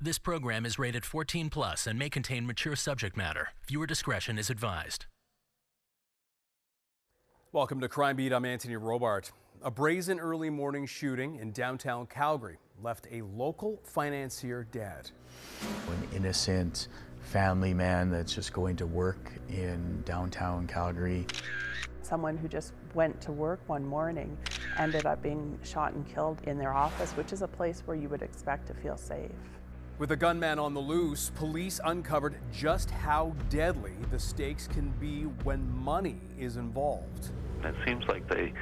This program is rated 14 plus and may contain mature subject matter. Viewer discretion is advised. Welcome to Crime Beat. I'm Anthony Robart. A brazen early morning shooting in downtown Calgary left a local financier dead. An innocent family man that's just going to work in downtown Calgary. Someone who just went to work one morning ended up being shot and killed in their office, which is a place where you would expect to feel safe. With a gunman on the loose, police uncovered just how deadly the stakes can be when money is involved. It seems like they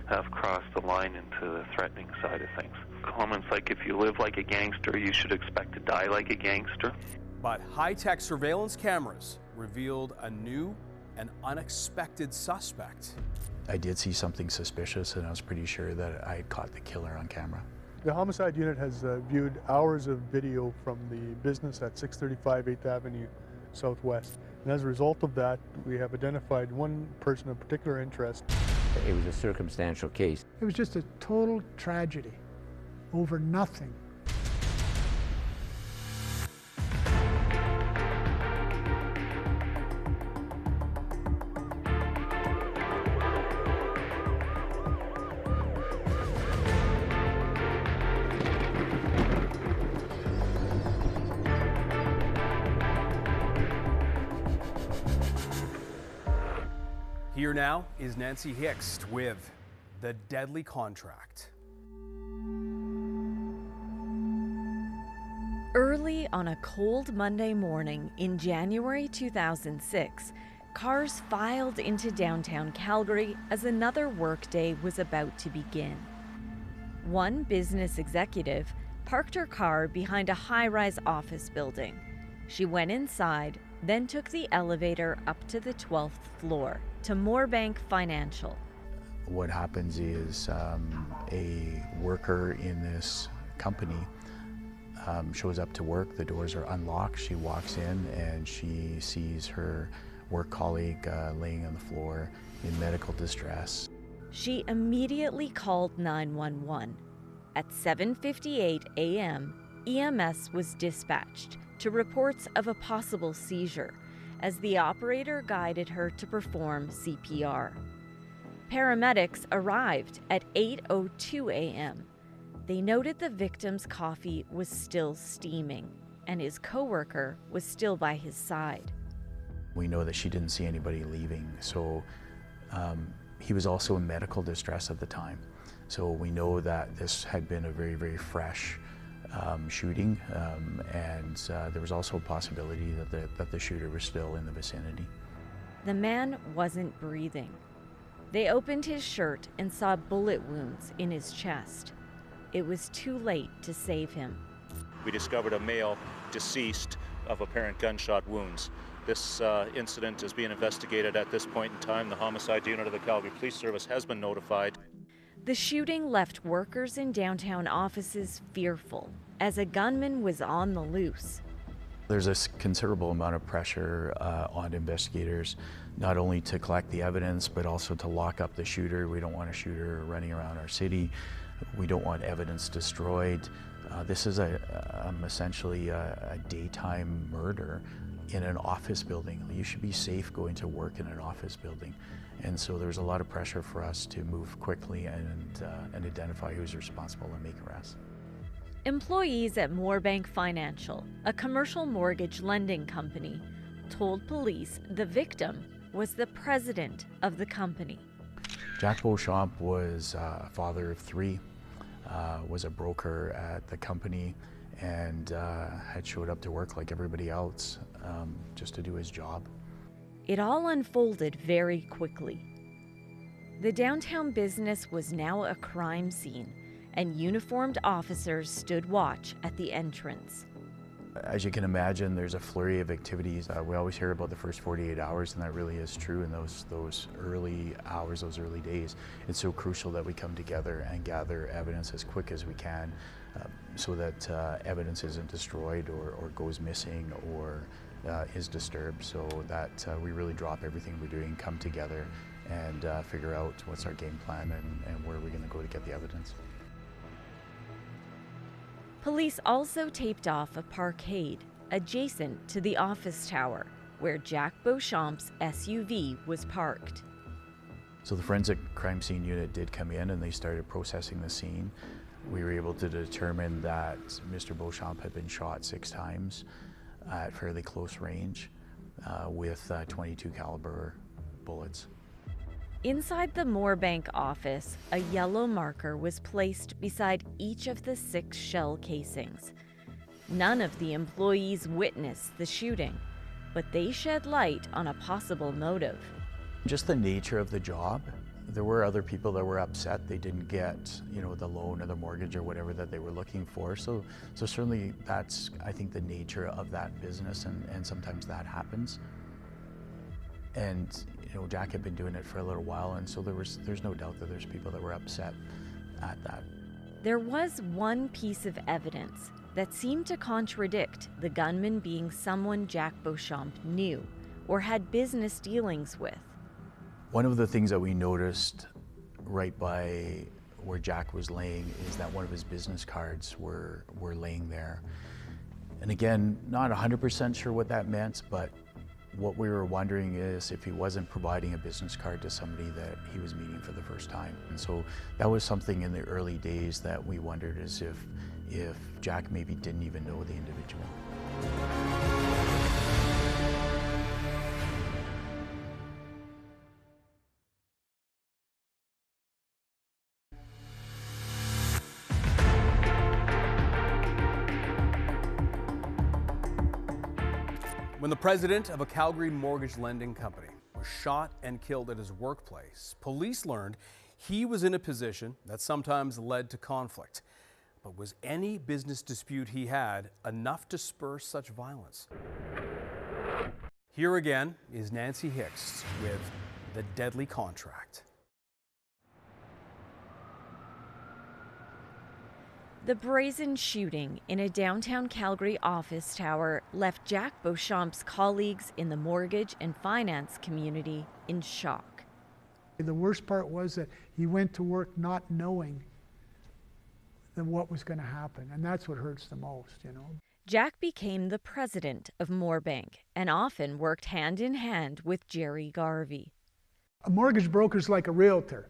have crossed the line into the threatening side of things. Comments like, if you live like a gangster, you should expect to die like a gangster. But high-tech surveillance cameras revealed a new and unexpected suspect. I did see something suspicious, and I was pretty sure that I had caught the killer on camera. The homicide unit has viewed hours of video from the business at 635 8th Avenue Southwest. And as a result of that, we have identified one person of particular interest. It was a circumstantial case. It was just a total tragedy over nothing. Here now is Nancy Hixt with The Deadly Contract. Early on a cold Monday morning in January 2006, cars filed into downtown Calgary as another workday was about to begin. One business executive parked her car behind a high-rise office building. She went inside, then took the elevator up to the 12th floor to Moorbank Financial. What happens is a worker in this company shows up to work. The doors are unlocked. She walks in and she sees her work colleague laying on the floor in medical distress. She immediately called 911. At 7:58 a.m., EMS was dispatched to reports of a possible seizure as the operator guided her to perform CPR. Paramedics arrived at 8:02 a.m. They noted the victim's coffee was still steaming and his coworker was still by his side. We know that she didn't see anybody leaving, so he was also in medical distress at the time. So we know that this had been a very, very fresh shooting, and there was also a possibility that the shooter was still in the vicinity. The man wasn't breathing. They opened his shirt and saw bullet wounds in his chest. It was too late to save him. We discovered a male deceased of apparent gunshot wounds. This incident is being investigated at this point in time. The homicide unit of the Calgary Police Service has been notified. The shooting left workers in downtown offices fearful, as a gunman was on the loose. There's a considerable amount of pressure on investigators, not only to collect the evidence, but also to lock up the shooter. We don't want a shooter running around our city. We don't want evidence destroyed. This is essentially a daytime murder in an office building. You should be safe going to work in an office building. And so there's a lot of pressure for us to move quickly and identify who's responsible and make arrests. Employees at Moorbank Financial, a commercial mortgage lending company, told police the victim was the president of the company. Jack Beauchamp was a father of three, was a broker at the company, and had showed up to work like everybody else just to do his job. It all unfolded very quickly. The downtown business was now a crime scene, and uniformed officers stood watch at the entrance. As you can imagine, there's a flurry of activities. We always hear about the first 48 hours, and that really is true in those early hours, those early days. It's so crucial that we come together and gather evidence as quick as we can so that evidence isn't destroyed or goes missing or is disturbed, so that we really drop everything we're doing, come together and figure out what's our game plan and where we're going to go to get the evidence. Police also taped off a parkade adjacent to the office tower where Jack Beauchamp's SUV was parked. So the forensic crime scene unit did come in and they started processing the scene. We were able to determine that Mr. Beauchamp had been shot 6 times at fairly close range with 22 caliber bullets. Inside the Moorebank office, a yellow marker was placed beside each of the 6 shell casings. None of the employees witnessed the shooting, but they shed light on a possible motive. Just the nature of the job. There were other people that were upset they didn't get, the loan or the mortgage or whatever that they were looking for. So certainly that's, I think, the nature of that business, and sometimes that happens. And Jack had been doing it for a little while, and so there's no doubt that there's people that were upset at that. There was one piece of evidence that seemed to contradict the gunman being someone Jack Beauchamp knew or had business dealings with. One of the things that we noticed right by where Jack was laying is that one of his business cards were laying there. And again, not 100% sure what that meant, but what we were wondering is if he wasn't providing a business card to somebody that he was meeting for the first time. And so that was something in the early days that we wondered, as if Jack maybe didn't even know the individual. When the president of a Calgary mortgage lending company was shot and killed at his workplace, police learned he was in a position that sometimes led to conflict. But was any business dispute he had enough to spur such violence? Here again is Nancy Hicks with The Deadly Contract. The brazen shooting in a downtown Calgary office tower left Jack Beauchamp's colleagues in the mortgage and finance community in shock. The worst part was that he went to work not knowing what was going to happen, and that's what hurts the most, Jack became the president of Moorebank and often worked hand in hand with Jerry Garvey. A mortgage broker's like a realtor.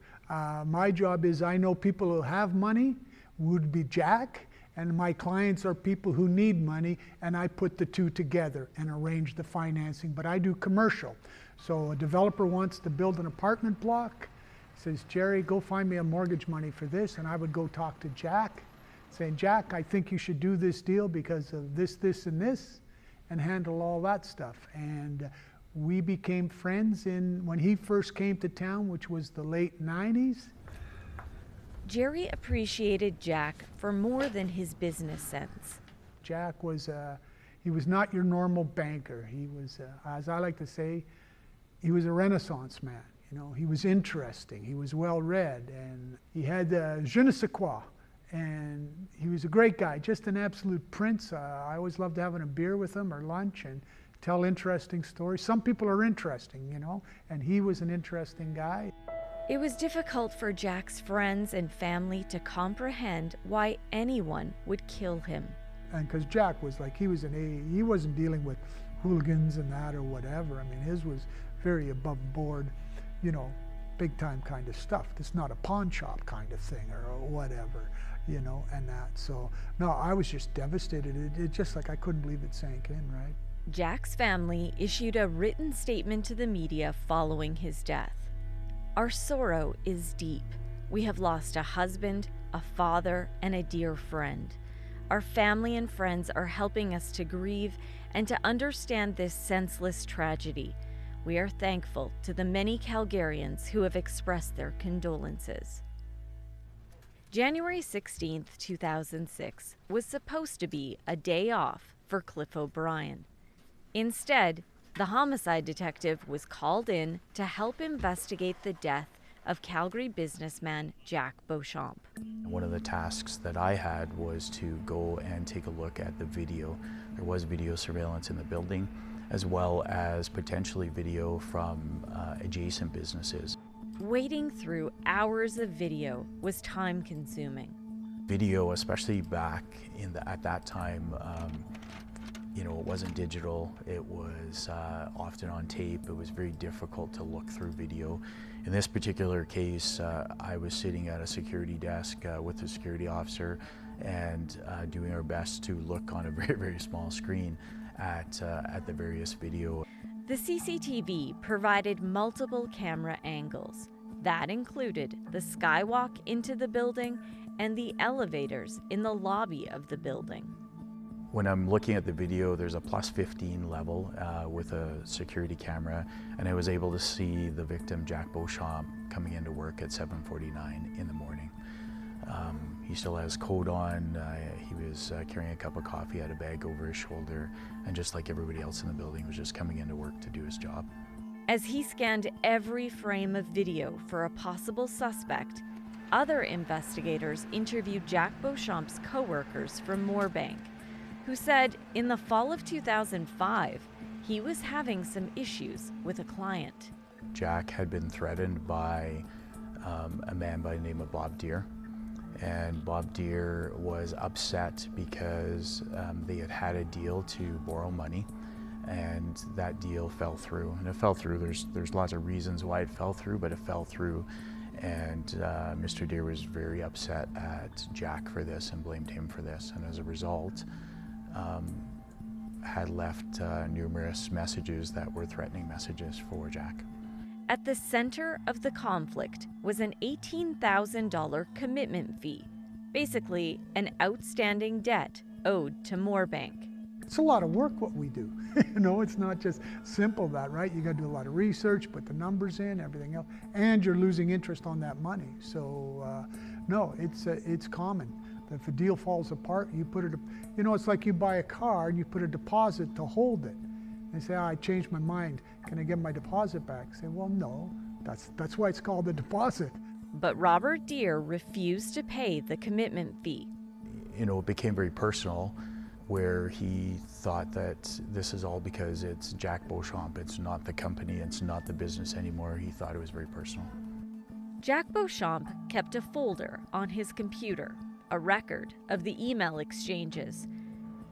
My job is I know people who have money, would be Jack, and my clients are people who need money, and I put the two together and arrange the financing, but I do commercial. So a developer wants to build an apartment block, says, Jerry, go find me a mortgage money for this, and I would go talk to Jack, saying, Jack, I think you should do this deal because of this, this, and this, and handle all that stuff. And we became friends when he first came to town, which was the late 90s. Jerry appreciated Jack for more than his business sense. Jack was, he was not your normal banker. He was, as I like to say, he was a Renaissance man. He was interesting, he was well-read, and he had je ne sais quoi. And he was a great guy, just an absolute prince. I always loved having a beer with him or lunch and tell interesting stories. Some people are interesting, and he was an interesting guy. It was difficult for Jack's friends and family to comprehend why anyone would kill him. And because Jack was like, he wasn't dealing with hooligans and that or whatever. I mean, his was very above board, big time kind of stuff. It's not a pawn shop kind of thing or whatever, and that. So, no, I was just devastated. It just like I couldn't believe it sank in, right? Jack's family issued a written statement to the media following his death. Our sorrow is deep. We have lost a husband, a father, and a dear friend. Our family and friends are helping us to grieve and to understand this senseless tragedy. We are thankful to the many Calgarians who have expressed their condolences. January 16, 2006 was supposed to be a day off for Cliff O'Brien. Instead, the homicide detective was called in to help investigate the death of Calgary businessman Jack Beauchamp. One of the tasks that I had was to go and take a look at the video. There was video surveillance in the building, as well as potentially video from adjacent businesses. Wading through hours of video was time-consuming. Video, especially back at that time, you know, it wasn't digital. It was often on tape. It was very difficult to look through video. In this particular case, I was sitting at a security desk with a security officer and doing our best to look on a very, very small screen at the various video. The CCTV provided multiple camera angles. That included the skywalk into the building and the elevators in the lobby of the building. When I'm looking at the video, there's a +15 level with a security camera, and I was able to see the victim, Jack Beauchamp, coming into work at 7:49 in the morning. He still has coat on, he was carrying a cup of coffee, had a bag over his shoulder, and just like everybody else in the building, was just coming into work to do his job. As he scanned every frame of video for a possible suspect, other investigators interviewed Jack Beauchamp's co-workers from Moorebank, who said in the fall of 2005, he was having some issues with a client. Jack had been threatened by a man by the name of Bob Deere, and Bob Deere was upset because they had a deal to borrow money, and that deal fell through. And it fell through, there's lots of reasons why it fell through, but it fell through. And Mr. Deere was very upset at Jack for this and blamed him for this, and as a result, had left numerous messages that were threatening messages for Jack. At the center of the conflict was an $18,000 commitment fee, basically an outstanding debt owed to Moorebank. It's a lot of work what we do. You know, it's not just simple that, right? You got to do a lot of research, put the numbers in, everything else, and you're losing interest on that money. So, no, it's common. If a deal falls apart, you put it, you know, it's like you buy a car and you put a deposit to hold it. They say, I changed my mind. Can I get my deposit back? Say, well, no, that's why it's called a deposit. But Robert Deere refused to pay the commitment fee. You know, it became very personal, where he thought that this is all because it's Jack Beauchamp. It's not the company, it's not the business anymore. He thought it was very personal. Jack Beauchamp kept a folder on his computer, a record of the email exchanges.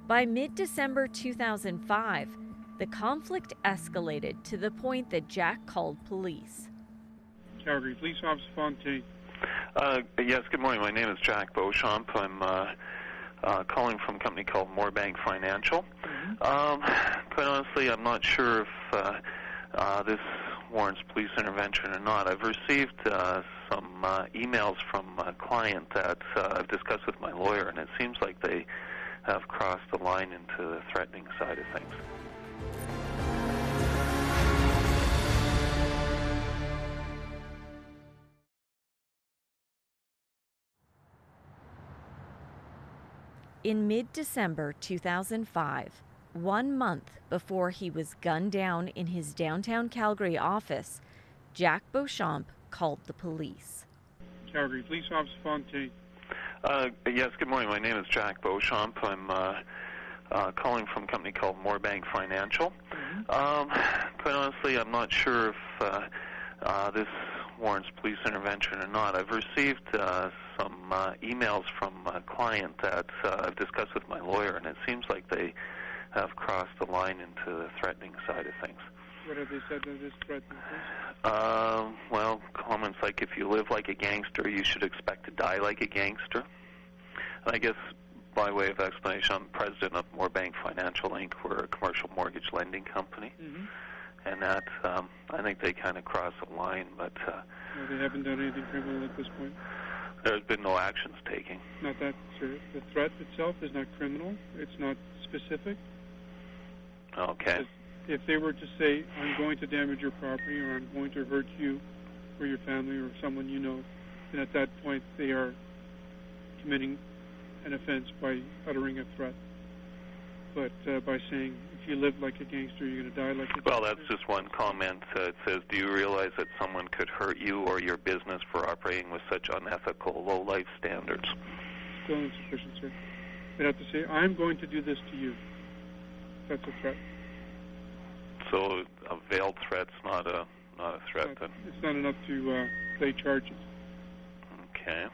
By mid-December 2005, the conflict escalated to the point that Jack called police. Calgary Police Officer Fontaine. Yes, good morning. My name is Jack Beauchamp. I'm calling from a company called Moorebank Financial. Quite honestly, I'm not sure if this warrants police intervention or not. I've received some emails from a client that I've discussed with my lawyer, and it seems like they have crossed the line into the threatening side of things. In mid-December 2005, 1 month before he was gunned down in his downtown Calgary office, Jack Beauchamp called the police. Calgary Police Officer Fontaine. Yes, good morning. My name is Jack Beauchamp. I'm calling from a company called Moorebank Financial. Quite honestly, I'm not sure if this warrants police intervention or not. I've received some emails from a client that I've discussed with my lawyer, and it seems like they have crossed the line into the threatening side of things. What have they said that is threatening? Well, comments like, if you live like a gangster, you should expect to die like a gangster. And I guess, by way of explanation, I'm president of Moorebank Financial Inc. We're a commercial mortgage lending company. And that, I think they kind of crossed the line, but... No, they haven't done anything criminal at this point? There's been no actions taken. Not that, sir. The threat itself is not criminal. It's not specific. Okay. If they were to say, I'm going to damage your property, or I'm going to hurt you or your family or someone you know, then at that point they are committing an offense by uttering a threat. But by saying, if you live like a gangster, you're going to die like a gangster. Well, that's just one comment. It says, do you realize that someone could hurt you or your business for operating with such unethical, low life standards? Still insufficient, sir. They'd have to say, I'm going to do this to you. That's a threat. So a veiled threat's not a threat, then? It's not enough to play charges. Okay.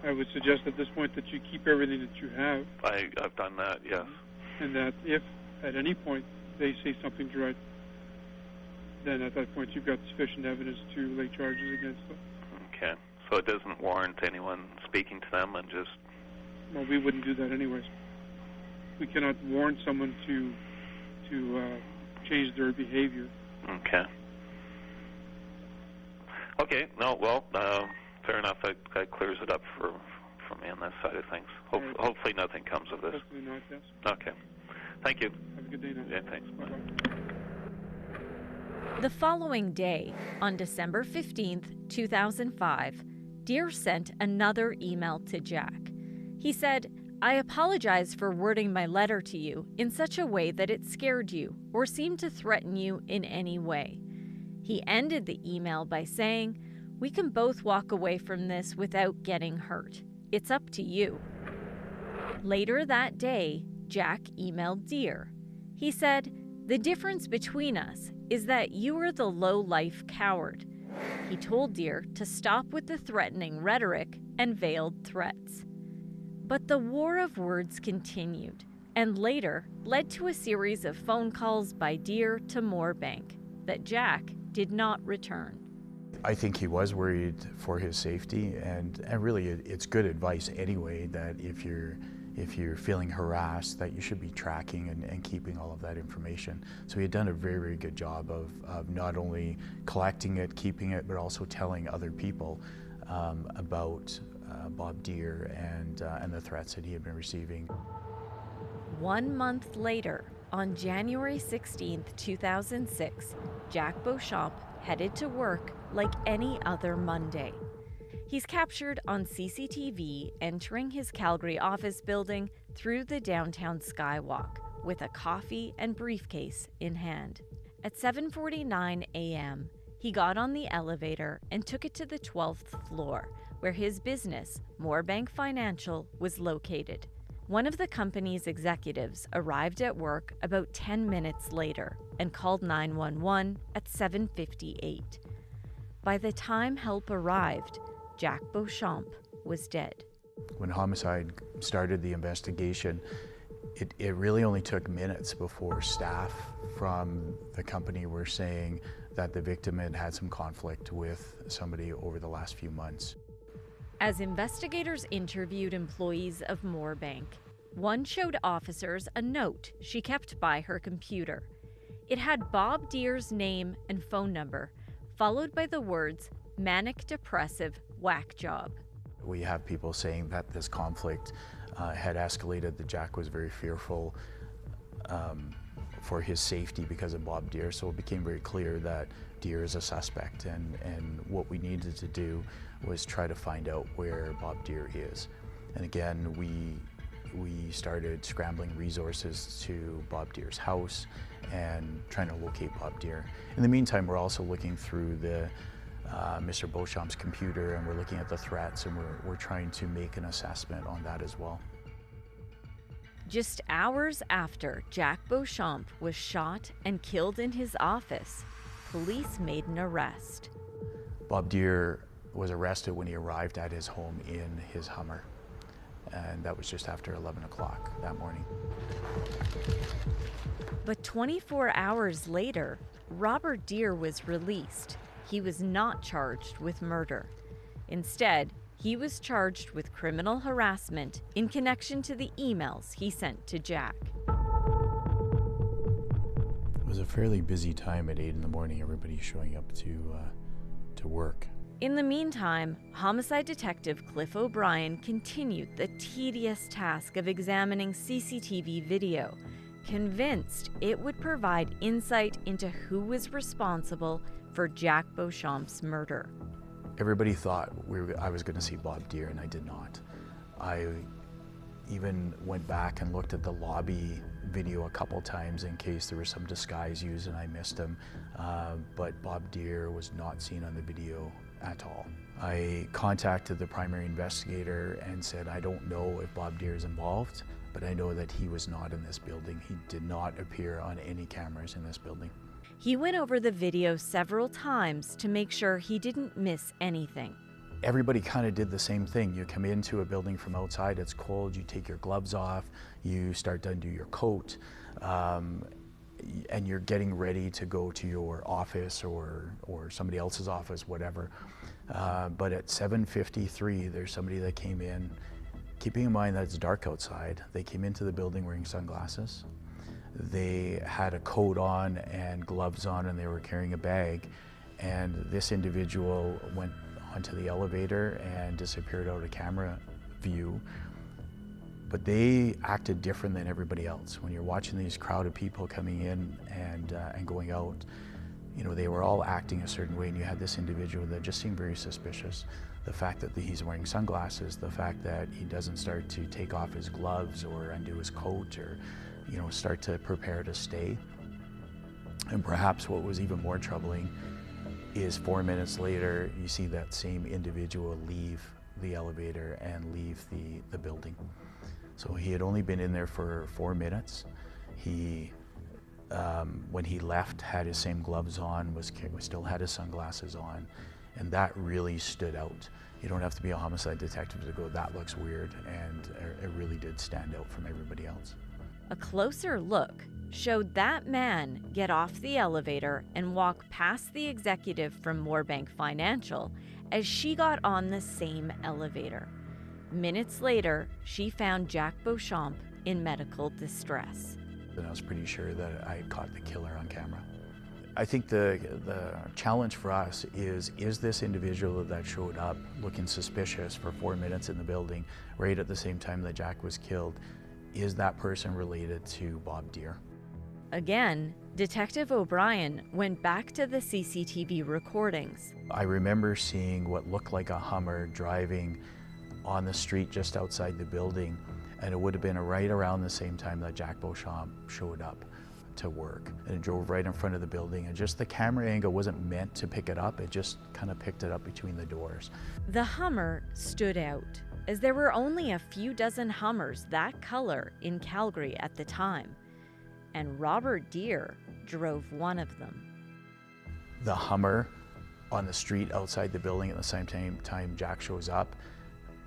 I would suggest at this point that you keep everything that you have, I've done that, yes. and that if at any point they say something's right, then at that point you've got sufficient evidence to lay charges against them. Okay. So it doesn't warrant anyone speaking to them and just... Well, we wouldn't do that anyways. We cannot warn someone to change their behavior. Okay. Okay, no, well, fair enough. That clears it up for me on that side of things. Hopefully nothing comes of this. Hopefully not, yes. Okay. Thank you. Have a good day now. Yeah, thanks. Bye-bye. The following day, on December 15th, 2005, Deere sent another email to Jack. He said, "I apologize for wording my letter to you in such a way that it scared you or seemed to threaten you in any way." He ended the email by saying, "We can both walk away from this without getting hurt. It's up to you." Later that day, Jack emailed Deere. He said, "The difference between us is that you are the low-life coward." He told Deere to stop with the threatening rhetoric and veiled threats. But the war of words continued, and later led to a series of phone calls by Deere to Moorebank that Jack did not return. I think he was worried for his safety, and really it's good advice anyway that if you're feeling harassed, that you should be tracking and keeping all of that information. So he had done a very, very good job of not only collecting it, keeping it, but also telling other people about Bob Deere and the threats that he had been receiving. 1 month later, on January 16th, 2006, Jack Beauchamp headed to work like any other Monday. He's captured on CCTV entering his Calgary office building through the downtown skywalk with a coffee and briefcase in hand. At 7:49 a.m., he got on the elevator and took it to the 12th floor, where his business, Moorebank Financial, was located. One of the company's executives arrived at work about 10 minutes later and called 911 at 7:58. By the time help arrived, Jack Beauchamp was dead. When homicide started the investigation, it really only took minutes before staff from the company were saying that the victim had had some conflict with somebody over the last few months. As investigators interviewed employees of Moorebank, one showed officers a note she kept by her computer. It had Bob Deere's name and phone number, followed by the words, "manic depressive whack job." We have people saying that this conflict had escalated, that Jack was very fearful for his safety because of Bob Deere, so it became very clear that Deere is a suspect, and what we needed to do was try to find out where Bob Deere is. And again, we started scrambling resources to Bob Deere's house and trying to locate Bob Deere. In the meantime, we're also looking through the Mr. Beauchamp's computer, and we're looking at the threats, and we're trying to make an assessment on that as well. Just hours after Jack Beauchamp was shot and killed in his office, police made an arrest. Bob Deere was arrested when he arrived at his home in his Hummer, and that was just after 11 o'clock that morning. But 24 hours later, Robert Deere was released. He was not charged with murder. Instead, he was charged with criminal harassment in connection to the emails he sent to Jack. It was a fairly busy time at 8 in the morning, everybody showing up to work. In the meantime, homicide detective Cliff O'Brien continued the tedious task of examining CCTV video, convinced it would provide insight into who was responsible for Jack Beauchamp's murder. Everybody thought I was going to see Bob Deere, and I did not. I even went back and looked at the lobby video a couple times in case there was some disguise used and I missed him, but Bob Deere was not seen on the video at all. I contacted the primary investigator and said, I don't know if Bob Deere is involved, but I know that he was not in this building. He did not appear on any cameras in this building. He went over the video several times to make sure he didn't miss anything. everybody kind of did the same thing. You come into a building from outside, it's cold, you take your gloves off, you start to undo your coat, and you're getting ready to go to your office or somebody else's office, whatever. But at 7:53, there's somebody that came in, keeping in mind that it's dark outside. They came into the building wearing sunglasses. They had a coat on and gloves on, and they were carrying a bag. And this individual went onto the elevator and disappeared out of camera view. But they acted different than everybody else. When you're watching these crowd of people coming in and going out, you know, they were all acting a certain way, and you had this individual that just seemed very suspicious. The fact that he's wearing sunglasses, the fact that he doesn't start to take off his gloves or undo his coat or, you know, start to prepare to stay. And perhaps what was even more troubling is 4 minutes later, you see that same individual leave the elevator and leave the building. So he had only been in there for 4 minutes. He, when he left, had his same gloves on, still had his sunglasses on, and that really stood out. You don't have to be a homicide detective to go, that looks weird, and it really did stand out from everybody else. A closer look showed that man get off the elevator and walk past the executive from Moorbank Financial as she got on the same elevator. Minutes later, she found Jack Beauchamp in medical distress. And I was pretty sure that I had caught the killer on camera. I think the challenge for us is this individual that showed up looking suspicious for 4 minutes in the building, right at the same time that Jack was killed, is that person related to Bob Deere? Again, Detective O'Brien went back to the CCTV recordings. I remember seeing what looked like a Hummer driving on the street just outside the building, and it would have been right around the same time that Jack Beauchamp showed up to work. And it drove right in front of the building, and just the camera angle wasn't meant to pick it up, it just kind of picked it up between the doors. The Hummer stood out, as there were only a few dozen Hummers that color in Calgary at the time, and Robert Deere drove one of them. The Hummer on the street outside the building at the same time Jack shows up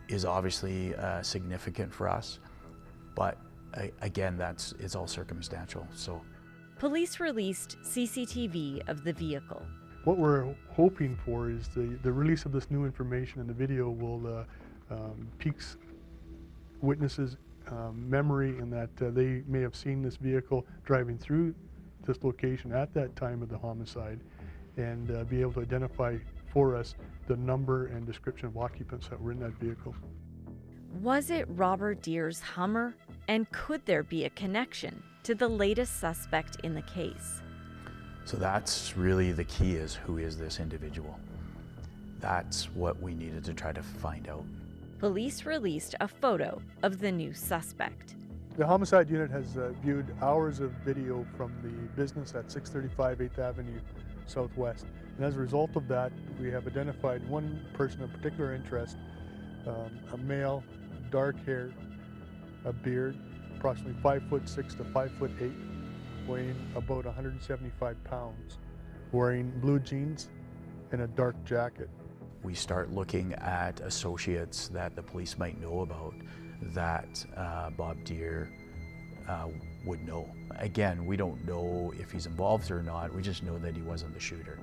is obviously significant for us, but again, it's all circumstantial. So, police released CCTV of the vehicle. What we're hoping for is the release of this new information, and the video will pique witnesses' memory, in that they may have seen this vehicle driving through this location at that time of the homicide, and be able to identify for us the number and description of occupants that were in that vehicle. Was it Robert Deere's Hummer? And could there be a connection to the latest suspect in the case? So that's really the key, is who is this individual? That's what we needed to try to find out. Police released a photo of the new suspect. The homicide unit has viewed hours of video from the business at 635 8th Avenue Southwest. And as a result of that, we have identified one person of particular interest, a male, dark hair, a beard, approximately 5'6" to 5'8", weighing about 175 pounds, wearing blue jeans and a dark jacket. We start looking at associates that the police might know about that Bob Deere would know. Again, we don't know if he's involved or not, we just know that he wasn't the shooter.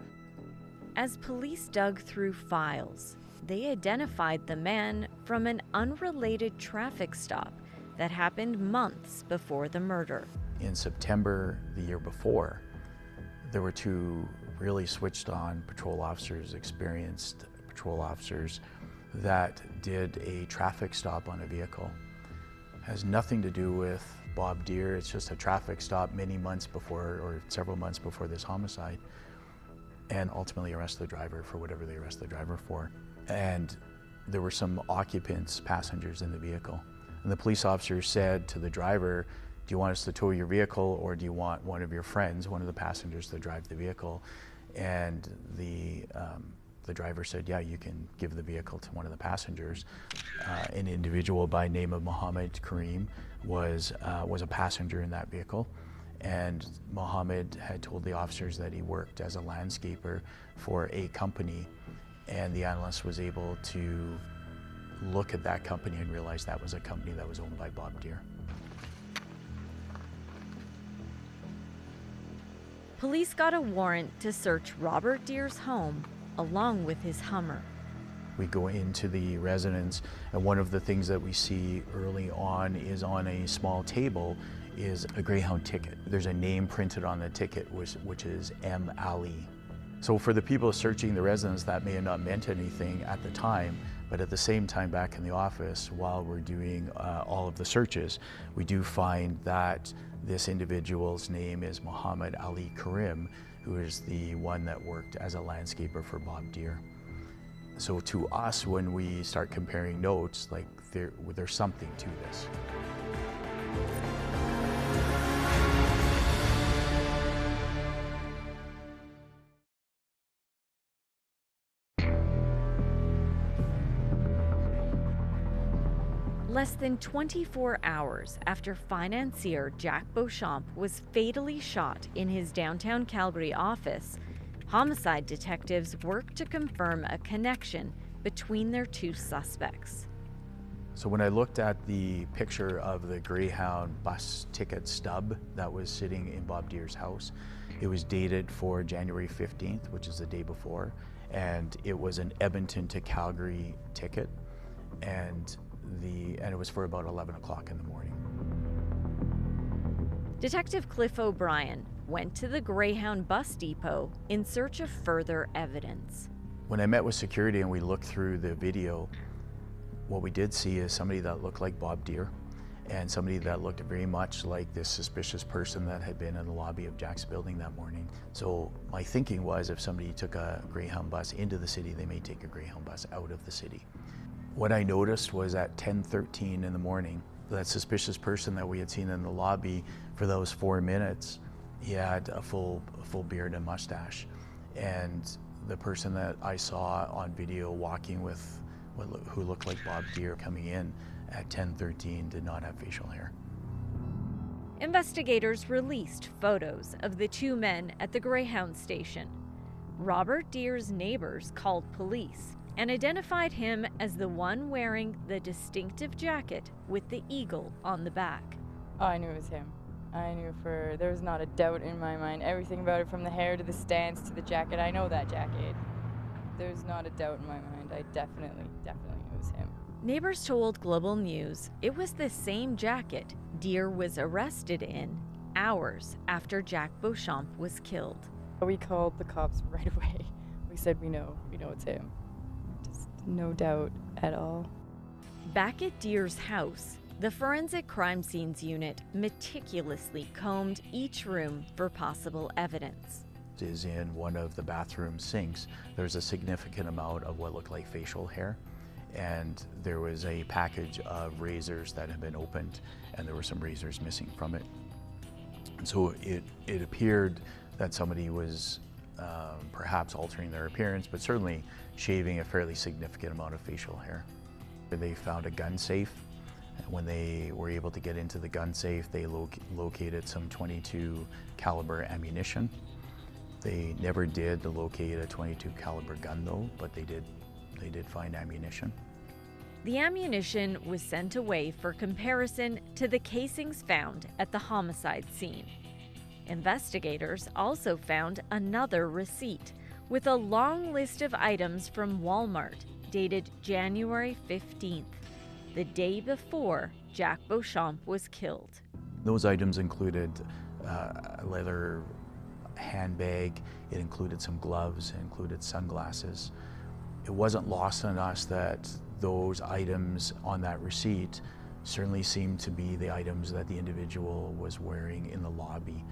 As police dug through files, they identified the man from an unrelated traffic stop that happened months before the murder. In September the year before, there were two really switched on patrol officers, experienced patrol officers, that did a traffic stop on a vehicle. It has nothing to do with Bob Deere, it's just a traffic stop many months before, or several months before this homicide, and ultimately arrest the driver for whatever they arrest the driver for. And there were some occupants, passengers in the vehicle. And the police officer said to the driver, do you want us to tow your vehicle, or do you want one of your friends, one of the passengers, to drive the vehicle? And the driver said, yeah, you can give the vehicle to one of the passengers. An individual by name of Mohammed Kareem was a passenger in that vehicle. And Mohammed had told the officers that he worked as a landscaper for a company and the analyst was able to look at that company and realize that was a company that was owned by Bob Deere. Police got a warrant to search Robert Deere's home along with his Hummer. We go into the residence, and one of the things that we see early on is on a small table is a Greyhound ticket. There's a name printed on the ticket which is M. Ali. So for the people searching the residence, that may have not meant anything at the time, but at the same time back in the office, while we're doing all of the searches, we do find that this individual's name is Muhammad Ali Karim, who is the one that worked as a landscaper for Bob Deere. So to us, when we start comparing notes, like there's something to this. Less than 24 hours after financier Jack Beauchamp was fatally shot in his downtown Calgary office, homicide detectives worked to confirm a connection between their two suspects. So when I looked at the picture of the Greyhound bus ticket stub that was sitting in Bob Deere's house, it was dated for January 15th, which is the day before, and it was an Edmonton to Calgary ticket, and it was for about 11 o'clock in the morning. Detective Cliff O'Brien went to the Greyhound bus depot in search of further evidence. When I met with security and we looked through the video, what we did see is somebody that looked like Bob Deere and somebody that looked very much like this suspicious person that had been in the lobby of Jack's building that morning. So my thinking was, if somebody took a Greyhound bus into the city, they may take a Greyhound bus out of the city. What I noticed was at 10:13 in the morning, that suspicious person that we had seen in the lobby for those 4 minutes, he had a full beard and mustache. And the person that I saw on video walking with who looked like Bob Deere coming in at 10:13 did not have facial hair. Investigators released photos of the two men at the Greyhound station. Robert Deere's neighbors called police and identified him as the one wearing the distinctive jacket with the eagle on the back. Oh, I knew it was him. There was not a doubt in my mind. Everything about it, from the hair to the stance to the jacket, I know that jacket. There's not a doubt in my mind. I definitely knew it was him. Neighbors told Global News it was the same jacket Deere was arrested in hours after Jack Beauchamp was killed. We called the cops right away. We said we know it's him. Just no doubt at all. Back at Deere's house, the Forensic Crime Scenes Unit meticulously combed each room for possible evidence. Is in one of the bathroom sinks, there's a significant amount of what looked like facial hair, and there was a package of razors that had been opened, and there were some razors missing from it. And so it appeared that somebody was perhaps altering their appearance, but certainly shaving a fairly significant amount of facial hair. They found a gun safe. When they were able to get into the gun safe, they located some .22 caliber ammunition. They never did locate a .22 caliber gun though, but they did find ammunition. The ammunition was sent away for comparison to the casings found at the homicide scene. Investigators also found another receipt with a long list of items from Walmart dated January 15th, the day before Jack Beauchamp was killed. Those items included a leather handbag, it included some gloves, it included sunglasses. It wasn't lost on us that those items on that receipt certainly seemed to be the items that the individual was wearing in the lobby,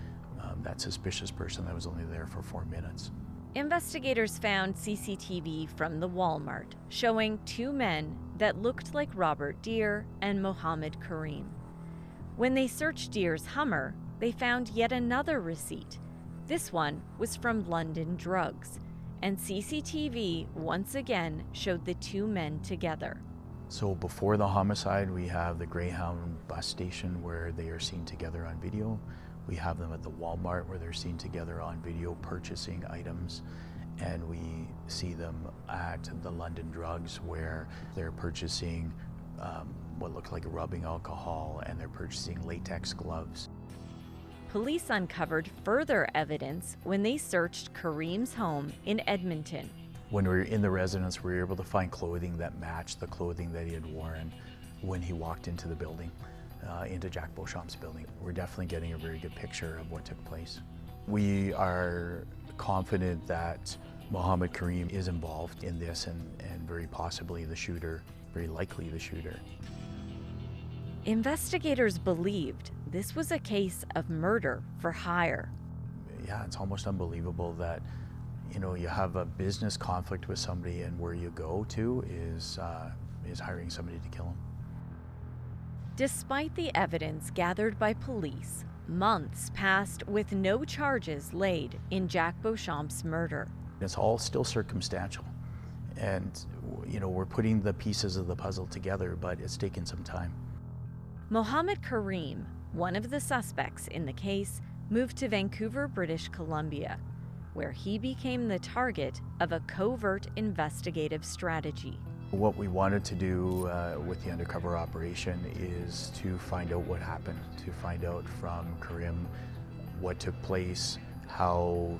that suspicious person that was only there for 4 minutes. Investigators found CCTV from the Walmart showing two men that looked like Robert Deere and Mohammed Karim. When they searched Deere's Hummer, they found yet another receipt. This one was from London Drugs, and CCTV once again showed the two men together. So before the homicide, we have the Greyhound bus station where they are seen together on video. We have them at the Walmart where they're seen together on video purchasing items. and we see them at the London Drugs where they're purchasing what looked like rubbing alcohol, and they're purchasing latex gloves. Police uncovered further evidence when they searched Kareem's home in Edmonton. When we were in the residence, we were able to find clothing that matched the clothing that he had worn when he walked into the building, into Jack Beauchamp's building. We're definitely getting a very good picture of what took place. We are confident that Mohammed Kareem is involved in this and very possibly the shooter, very likely the shooter. Investigators believed this was a case of murder for hire. Yeah, it's almost unbelievable that, you know, you have a business conflict with somebody and where you go to is hiring somebody to kill him. Despite the evidence gathered by police, months passed with no charges laid in Jack Beauchamp's murder. It's all still circumstantial, and you know, we're putting the pieces of the puzzle together, but it's taken some time. Mohammed Kareem, one of the suspects in the case, moved to Vancouver, British Columbia, where he became the target of a covert investigative strategy. What we wanted to do with the undercover operation is to find out what happened, to find out from Kareem what took place, how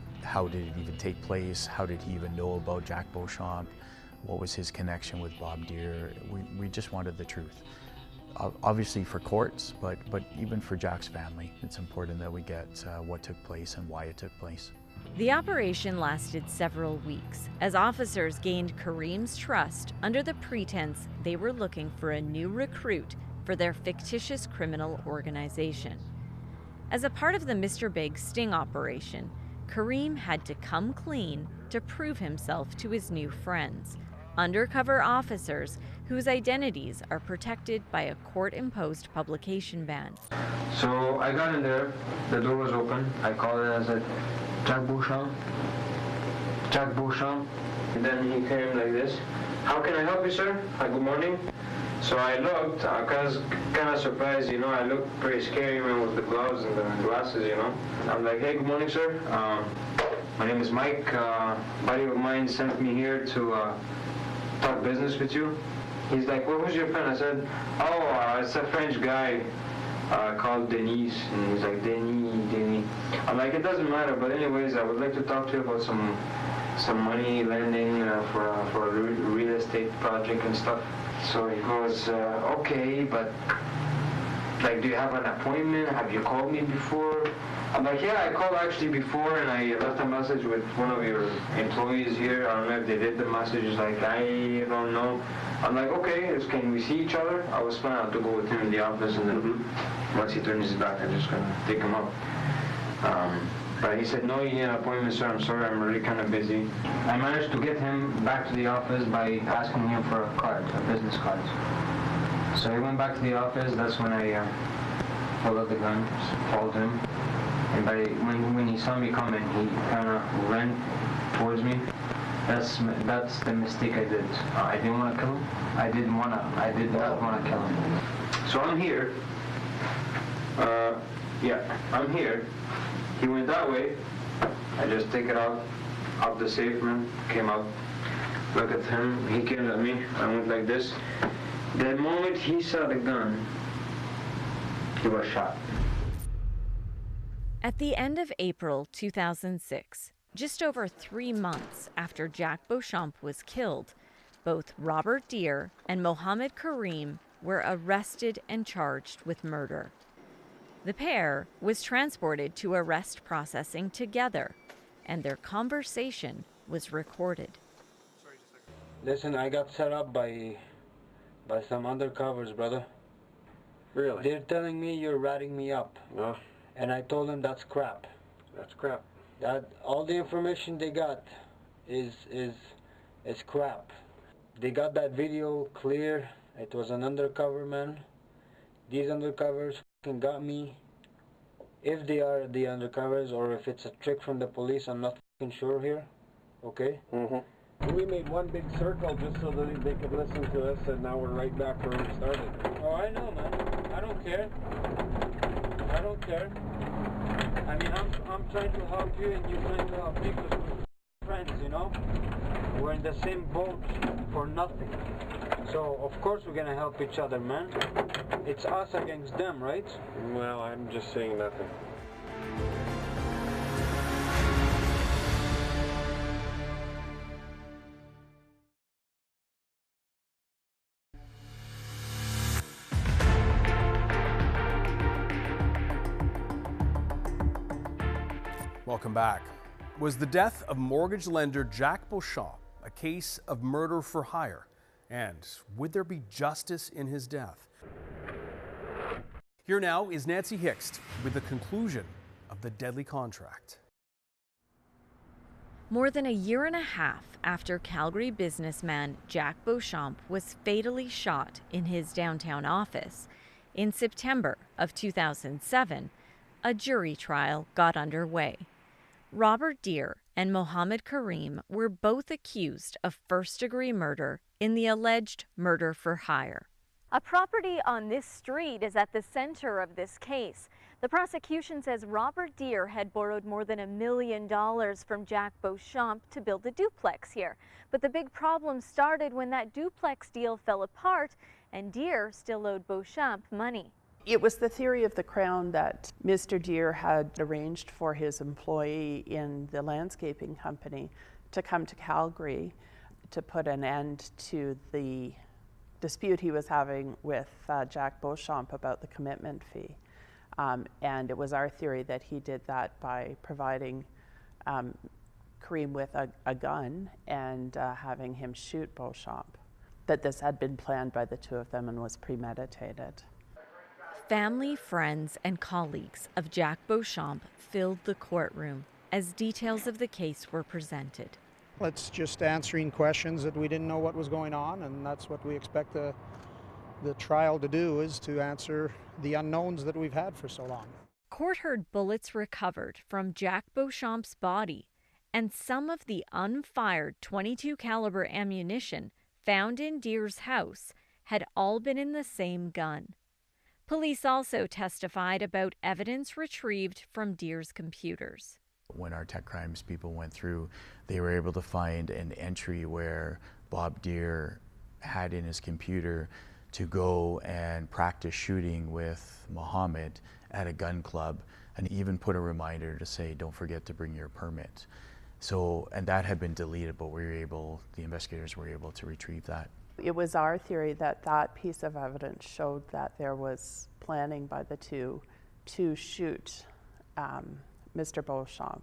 did it even take place, how did he even know about Jack Beauchamp, what was his connection with Bob Deere. We just wanted the truth. Obviously for courts, but even for Jack's family, it's important that we get what took place and why it took place. The operation lasted several weeks as officers gained Kareem's trust under the pretense they were looking for a new recruit for their fictitious criminal organization. As a part of the Mr. Big sting operation, Kareem had to come clean to prove himself to his new friends, undercover officers whose identities are protected by a court-imposed publication ban. So I got in there, the door was open, I called it, I said, Jack Beauchamp? Jack Beauchamp? And then he came like this. How can I help you, sir? Hi, good morning. So I looked, I was kind of surprised, you know, I looked pretty scary, man, with the gloves and the glasses, you know. I'm like, hey, good morning, sir. My name is Mike. A buddy of mine sent me here to talk business with you. He's like, well, who's your friend? I said, oh, it's a French guy called Denis. And he's like, Denis. I'm like, it doesn't matter, but anyways, I would like to talk to you about some money lending for a real estate project and stuff. So he goes, okay, but like, do you have an appointment? Have you called me before? I'm like, yeah, I called actually before, and I left a message with one of your employees here. I don't know if they did the message. He's like, I don't know. I'm like, okay, can we see each other? I was planning to go with him in the office, and then once he turns his back, I'm just gonna take him up. But he said, no, you need an appointment, sir. I'm sorry, I'm really kind of busy. I managed to get him back to the office by asking him for a card, a business card. So he went back to the office. That's when I pulled out the gun, called him. And when he saw me coming, he kind of ran towards me. That's the mistake I did. I didn't want to kill him. I did not want to kill him. So I'm here. Yeah, I'm here. He went that way. I just take it out of the safe, man. Came out. Look at him. He came at me. I went like this. The moment he saw the gun, he was shot. At the end of April 2006, just over 3 months after Jack Beauchamp was killed, both Robert Deere and Mohammed Kareem were arrested and charged with murder. The pair was transported to arrest processing together, and their conversation was recorded. Listen, I got set up by some undercovers, brother. Really? They're telling me you're ratting me up. No. And I told them that's crap. That's crap. That all the information they got is crap. They got that video clear. It was an undercover man. These undercovers fucking got me. If they are the undercovers or if it's a trick from the police, I'm not fucking sure here. Okay? Mm-hmm. We made one big circle just so that they could listen to us, and now we're right back where we started. Oh, I know, man. I don't care. I don't care. I mean, I'm trying to help you and you're trying to help me because we're friends, you know? We're in the same boat for nothing. So, of course we're gonna help each other, man. It's us against them, right? Well, I'm just saying nothing. Welcome back. Was the death of mortgage lender Jack Beauchamp a case of murder for hire? And would there be justice in his death? Here now is Nancy Hixt with the conclusion of the deadly contract. More than a year and a half after Calgary businessman Jack Beauchamp was fatally shot in his downtown office, in September of 2007, a jury trial got underway. Robert Deere and Mohammed Karim were both accused of first-degree murder in the alleged murder for hire. A property on this street is at the center of this case. The prosecution says Robert Deere had borrowed more than $1 million from Jack Beauchamp to build a duplex here. But the big problem started when that duplex deal fell apart and Deere still owed Beauchamp money. It was the theory of the Crown that Mr. Deere had arranged for his employee in the landscaping company to come to Calgary to put an end to the dispute he was having with Jack Beauchamp about the commitment fee. And it was our theory that he did that by providing Karim with a gun and having him shoot Beauchamp. That this had been planned by the two of them and was premeditated. Family, friends, and colleagues of Jack Beauchamp filled the courtroom as details of the case were presented. It's just answering questions that we didn't know what was going on, and that's what we expect the trial to do, is to answer the unknowns that we've had for so long. Court heard bullets recovered from Jack Beauchamp's body and some of the unfired .22 caliber ammunition found in Deere's house had all been in the same gun. Police also testified about evidence retrieved from Deere's computers. When our tech crimes people went through, they were able to find an entry where Bob Deere had in his computer to go and practice shooting with Mohammed at a gun club, and even put a reminder to say, don't forget to bring your permit. So, and that had been deleted, but the investigators were able to retrieve that. It was our theory that that piece of evidence showed that there was planning by the two to shoot Mr. Beauchamp.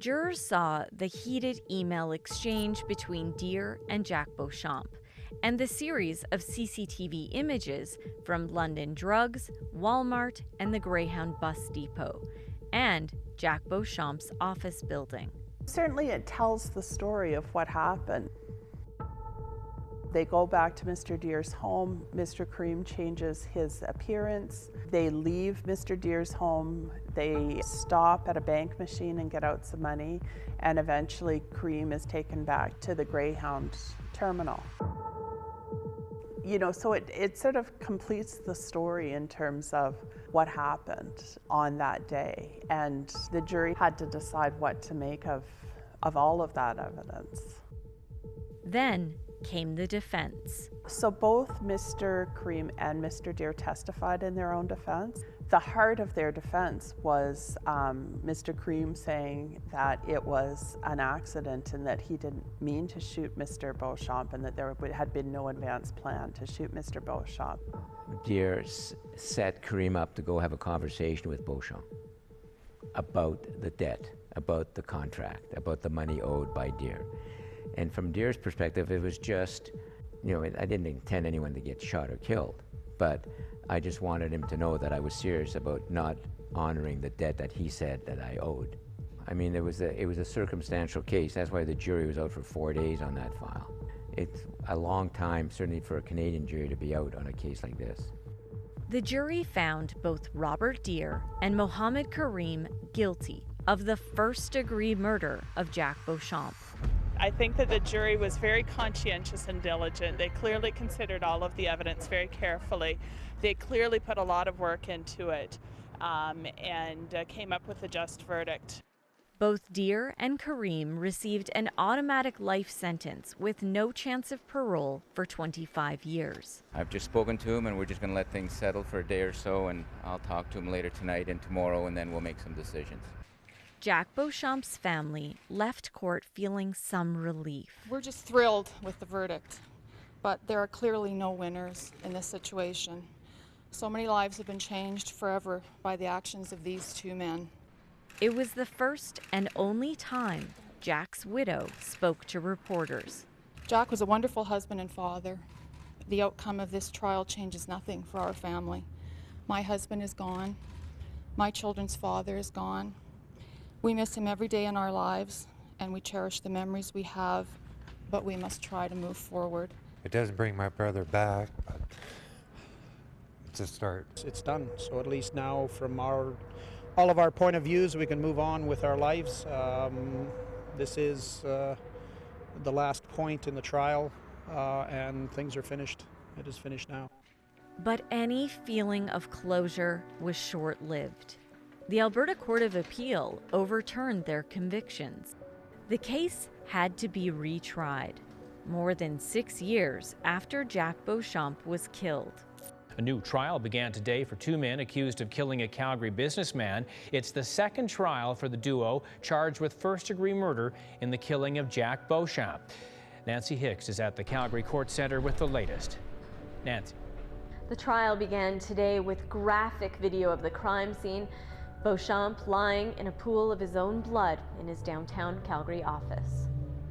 Jurors saw the heated email exchange between Deere and Jack Beauchamp and the series of CCTV images from London Drugs, Walmart, and the Greyhound bus depot, and Jack Beauchamp's office building. Certainly it tells the story of what happened. They go back to Mr. Deere's home. Mr. Karim changes his appearance. They leave Mr. Deere's home. They stop at a bank machine and get out some money. And eventually Karim is taken back to the Greyhound terminal. You know, so it sort of completes the story in terms of what happened on that day. And the jury had to decide what to make of all of that evidence. Then came the defense. So both Mr. Karim and Mr. Deere testified in their own defense. The heart of their defense was Mr. Karim saying that it was an accident and that he didn't mean to shoot Mr. Beauchamp and that there had been no advanced plan to shoot Mr. Beauchamp. Deere set Karim up to go have a conversation with Beauchamp about the debt, about the contract, about the money owed by Deere. And from Deere's perspective, it was just, you know, I didn't intend anyone to get shot or killed, but I just wanted him to know that I was serious about not honoring the debt that he said that I owed. I mean, it was a circumstantial case. That's why the jury was out for 4 days on that file. It's a long time, certainly for a Canadian jury, to be out on a case like this. The jury found both Robert Deere and Mohammed Karim guilty of the first-degree murder of Jack Beauchamp. I think that the jury was very conscientious and diligent. They clearly considered all of the evidence very carefully. They clearly put a lot of work into it. and came up with a just verdict. Both Deer and Kareem received an automatic life sentence with no chance of parole for 25 years. I've just spoken to him, and we're just going to let things settle for a day or so, and I'll talk to him later tonight and tomorrow, and then we'll make some decisions. Jack Beauchamp's family left court feeling some relief. We're just thrilled with the verdict, but there are clearly no winners in this situation. So many lives have been changed forever by the actions of these two men. It was the first and only time Jack's widow spoke to reporters. Jack was a wonderful husband and father. The outcome of this trial changes nothing for our family. My husband is gone. My children's father is gone. We miss him every day in our lives, and we cherish the memories we have, but we must try to move forward. It doesn't bring my brother back, but it's a start. It's done, so at least now from all of our point of views, we can move on with our lives. This is the last point in the trial, and things are finished. It is finished now. But any feeling of closure was short-lived. The Alberta Court of Appeal overturned their convictions. The case had to be retried, more than 6 years after Jack Beauchamp was killed. A new trial began today for two men accused of killing a Calgary businessman. It's the second trial for the duo charged with first-degree murder in the killing of Jack Beauchamp. Nancy Hicks is at the Calgary Court Centre with the latest. Nancy. The trial began today with graphic video of the crime scene. Beauchamp lying in a pool of his own blood in his downtown Calgary office.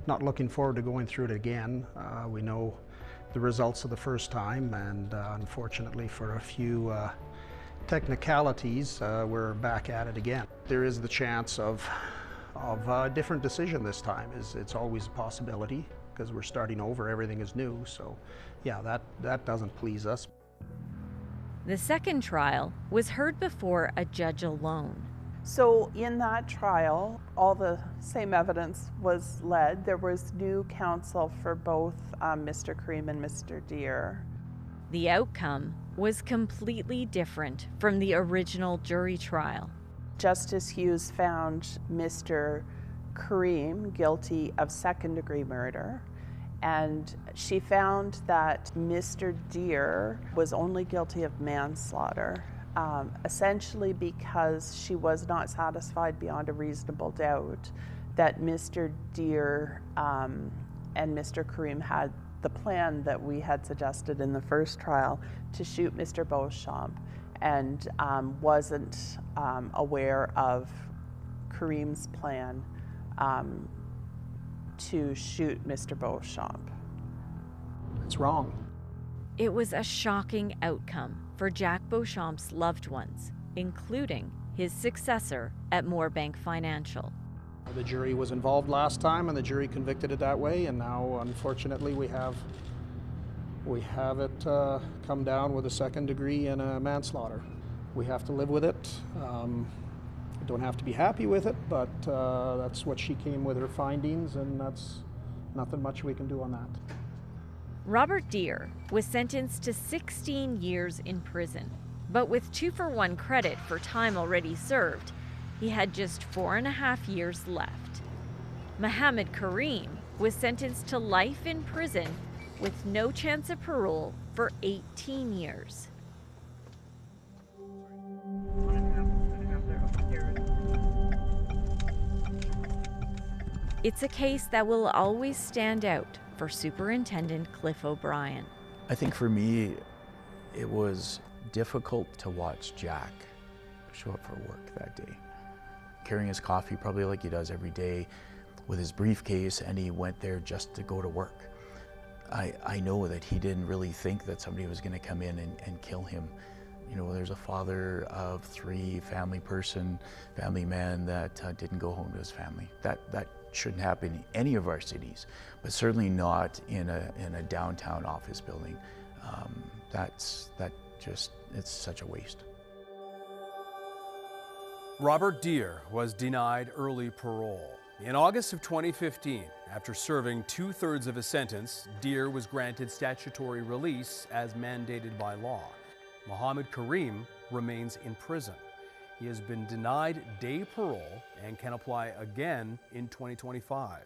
Not looking forward to going through it again. We know the results of the first time, and unfortunately for a few technicalities, we're back at it again. There is the chance of a different decision this time. It's always a possibility because we're starting over, everything is new, so yeah, that doesn't please us. The second trial was heard before a judge alone. So in that trial, all the same evidence was led. There was new counsel for both Mr. Kareem and Mr. Deer. The outcome was completely different from the original jury trial. Justice Hughes found Mr. Kareem guilty of second-degree murder, and she found that Mr. Deer was only guilty of manslaughter. Essentially because she was not satisfied beyond a reasonable doubt that Mr. Deer and Mr. Kareem had the plan that we had suggested in the first trial to shoot Mr. Beauchamp, and wasn't aware of Kareem's plan to shoot Mr. Beauchamp. It's wrong. It was a shocking outcome for Jack Beauchamp's loved ones, including his successor at Moorbank Financial. The jury was involved last time, and the jury convicted it that way, and now unfortunately we have it come down with a second degree and a manslaughter. We have to live with it. Don't have to be happy with it, but that's what she came with her findings, and that's nothing much we can do on that. Robert Deer was sentenced to 16 years in prison, but with 2-for-1 credit for time already served, he had just 4.5 years left. Mohammed Kareem was sentenced to life in prison with no chance of parole for 18 years. It's a case that will always stand out for Superintendent Cliff O'Brien. I think for me, it was difficult to watch Jack show up for work that day, carrying his coffee probably like he does every day with his briefcase, and he went there just to go to work. I know that he didn't really think that somebody was going to come in and kill him. You know, there's a father of 3, family man that didn't go home to his family. That shouldn't happen in any of our cities, but certainly not in a downtown office building. It's such a waste. Robert Deer was denied early parole. In August of 2015, after serving 2/3 of his sentence, Deer was granted statutory release as mandated by law. Mohammed Kareem remains in prison. He has been denied day parole and can apply again in 2025.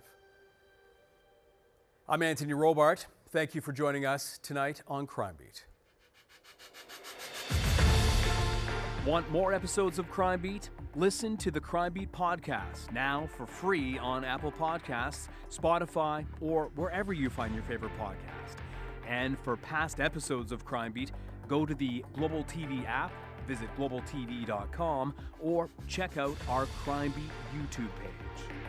I'm Anthony Robart. Thank you for joining us tonight on Crime Beat. Want more episodes of Crime Beat? Listen to the Crime Beat podcast now for free on Apple Podcasts, Spotify, or wherever you find your favorite podcast. And for past episodes of Crime Beat, go to the Global TV app, visit globaltv.com, or check out our Crime Beat YouTube page.